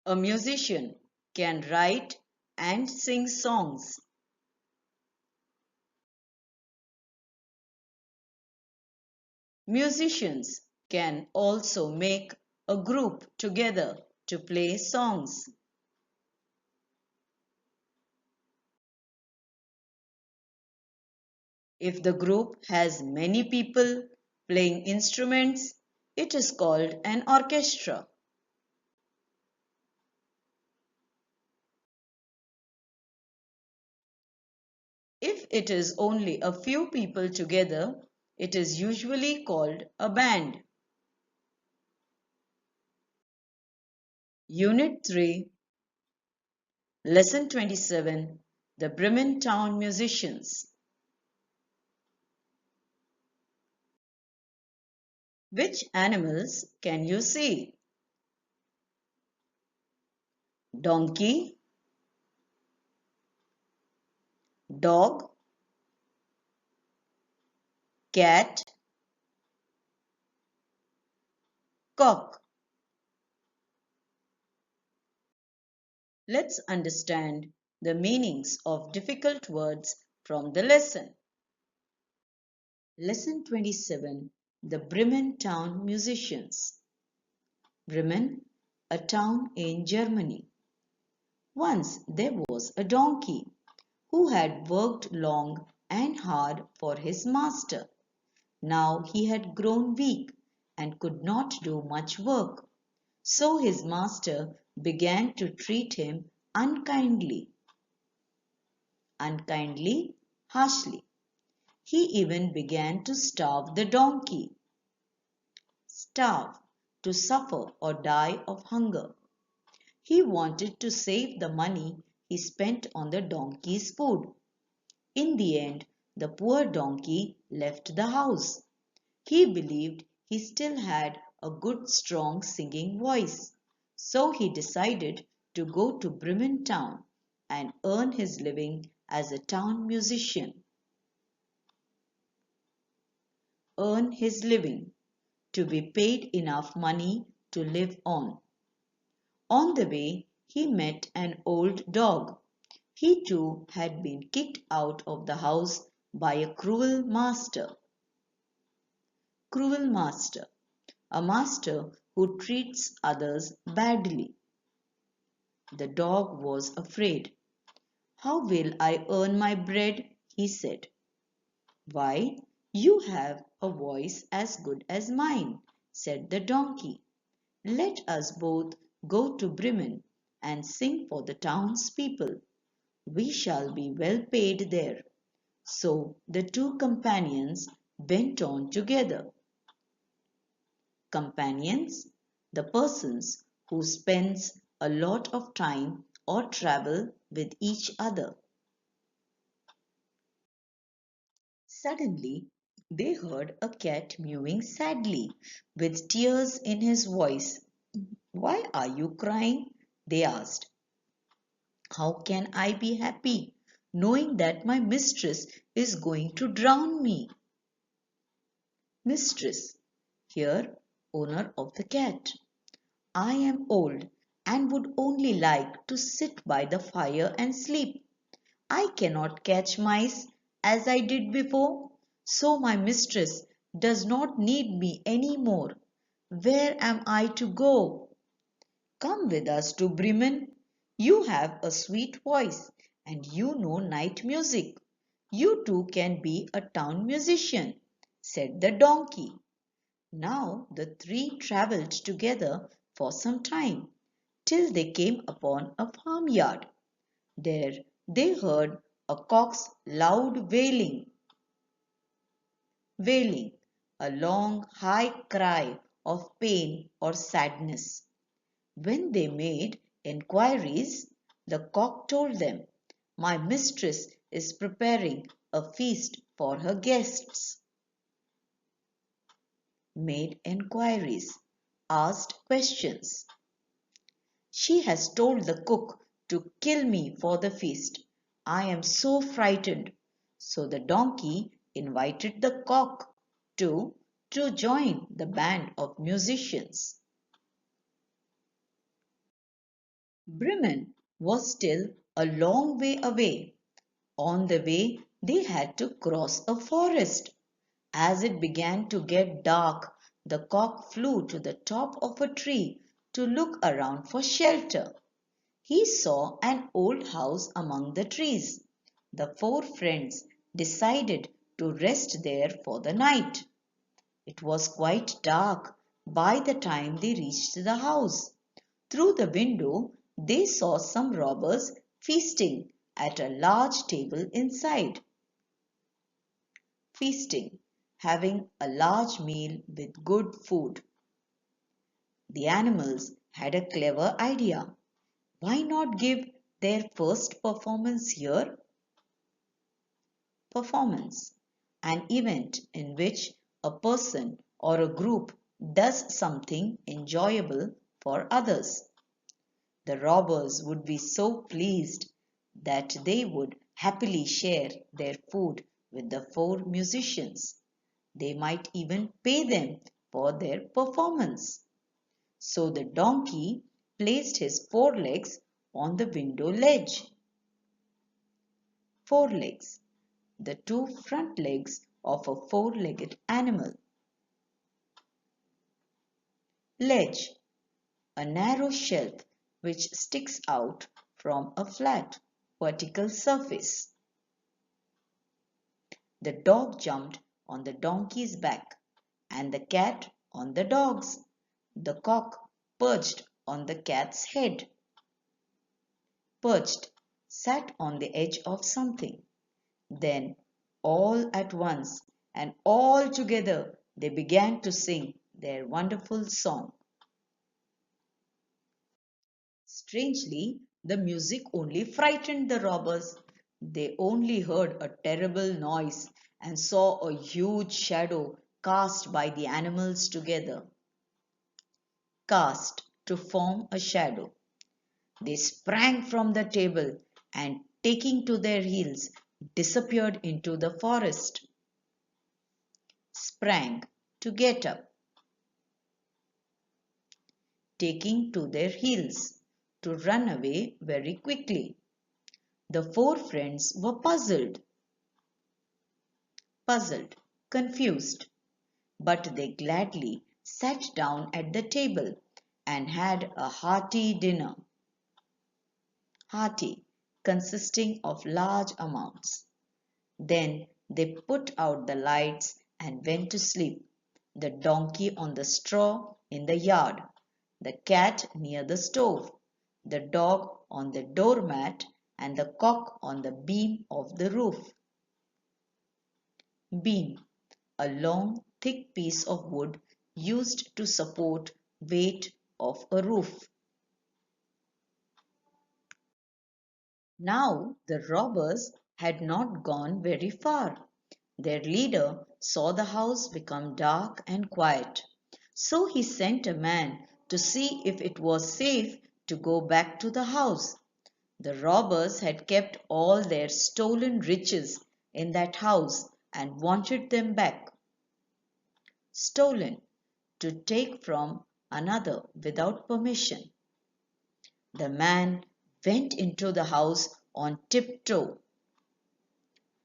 A musician can write and sing songs. Musicians can also make a group together to play songs. If the group has many people playing instruments, it is called an orchestra. If it is only a few people together, it is usually called a band. Unit 3, Lesson 27, The Bremen Town Musicians. Which animals can you see? Donkey, dog, cat, cock. Let's understand the meanings of difficult words from the lesson. Lesson 27, The Bremen Town Musicians. Bremen, a town in Germany. Once there was a donkey who had worked long and hard for his master. Now he had grown weak and could not do much work. So his master began to treat him unkindly, harshly. He even began to starve the donkey. Starve, to suffer or die of hunger. He wanted to save the money he spent on the donkey's food. In the end, the poor donkey left the house. He believed he still had a good strong singing voice. So he decided to go to Bremen town and earn his living as a town musician. Earn his living, to be paid enough money to live on. On the way, he met an old dog. He too had been kicked out of the house by a cruel master. Cruel master, a master who treats others badly. The dog was afraid. How will I earn my bread? He said. Why, you have a voice as good as mine, said the donkey. Let us both go to Bremen and sing for the townspeople. We shall be well paid there. So the two companions went on together. Companions, the persons who spends a lot of time or travel with each other. Suddenly, they heard a cat mewing sadly, with tears in his voice. Why are you crying? They asked. How can I be happy, knowing that my mistress is going to drown me? Mistress, here, owner of the cat. I am old and would only like to sit by the fire and sleep. I cannot catch mice as I did before, so my mistress does not need me any more. Where am I to go? Come with us to Bremen. You have a sweet voice and you know night music. You too can be a town musician, said the donkey. Now the three travelled together for some time, till they came upon a farmyard. There they heard a cock's loud wailing, a long high cry of pain or sadness. When they made enquiries, the cock told them, My mistress is preparing a feast for her guests. Made enquiries, asked questions. She has told the cook to kill me for the feast. I am so frightened. So the donkey invited the cock to, to join the band of musicians. Bremen was still a long way away. On the way, they had to cross a forest. As it began to get dark, the cock flew to the top of a tree to look around for shelter. He saw an old house among the trees. The four friends decided to rest there for the night. It was quite dark by the time they reached the house. Through the window, they saw some robbers feasting at a large table inside. Feasting, having a large meal with good food. The animals had a clever idea. Why not give their first performance here? Performance, an event in which a person or a group does something enjoyable for others. The robbers would be so pleased that they would happily share their food with the four musicians. They might even pay them for their performance. So the donkey placed his forelegs on the window ledge. Forelegs, the two front legs of a four-legged animal. Ledge, a narrow shelf which sticks out from a flat, vertical surface. The dog jumped on the donkey's back, and the cat on the dog's. The cock perched on the cat's head. Perched, sat on the edge of something. Then, all at once and all together, they began to sing their wonderful song. Strangely, the music only frightened the robbers. They only heard a terrible noise and saw a huge shadow cast by the animals together. Cast to form a shadow. They sprang from the table and, taking to their heels, disappeared into the forest. Sprang, to get up. Taking to their heels, to run away very quickly. The four friends were puzzled, confused, but they gladly sat down at the table and had a hearty dinner. Hearty, consisting of large amounts. Then they put out the lights and went to sleep, the donkey on the straw in the yard, the cat near the stove, the dog on the doormat, and the cock on the beam of the roof. Beam, a long, thick piece of wood used to support weight of a roof. Now the robbers had not gone very far. Their leader saw the house become dark and quiet. So he sent a man to see if it was safe to go back to the house. The robbers had kept all their stolen riches in that house and wanted them back. Stolen, to take from another without permission. The man went into the house on tiptoe.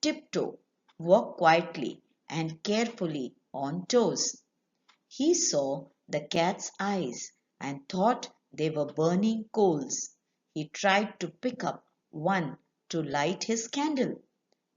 Tiptoe, walk quietly and carefully on toes. He saw the cat's eyes and thought they were burning coals. He tried to pick up one to light his candle,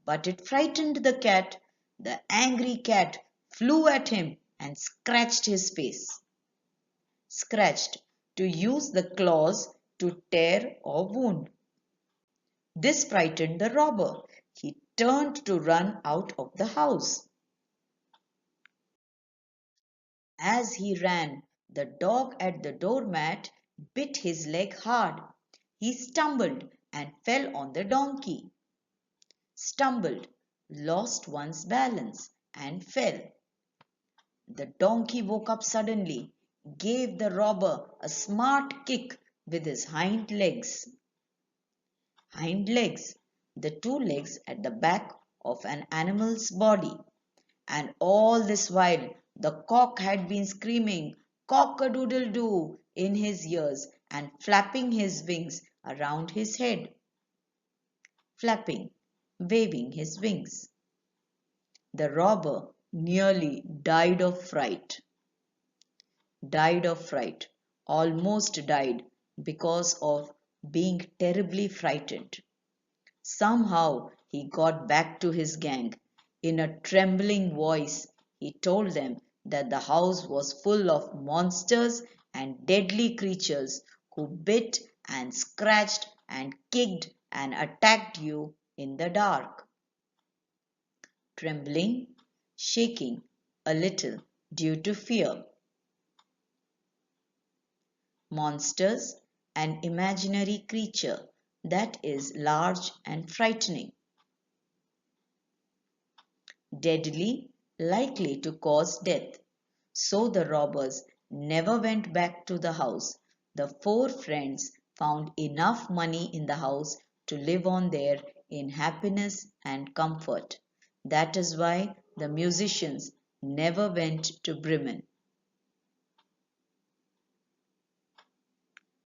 but it frightened the cat. The angry cat flew at him and scratched his face. Scratched, to use the claws to tear or wound. This frightened the robber. He turned to run out of the house. As he ran, the dog at the doormat bit his leg hard. He stumbled and fell on the donkey. Stumbled, lost one's balance, and fell. The donkey woke up suddenly, gave the robber a smart kick with his hind legs. Hind legs, the two legs at the back of an animal's body. And all this while the cock had been screaming cock-a-doodle-doo in his ears and flapping his wings around his head. Flapping, waving his wings. The robber nearly died of fright, almost died because of being terribly frightened. Somehow he got back to his gang. In a trembling voice, he told them that the house was full of monsters and deadly creatures who bit and scratched and kicked and attacked you in the dark. Trembling, shaking a little due to fear. Monsters, an imaginary creature that is large and frightening, deadly, likely to cause death. So the robbers never went back to the house. The four friends found enough money in the house to live on there in happiness and comfort. That is why the musicians never went to Bremen.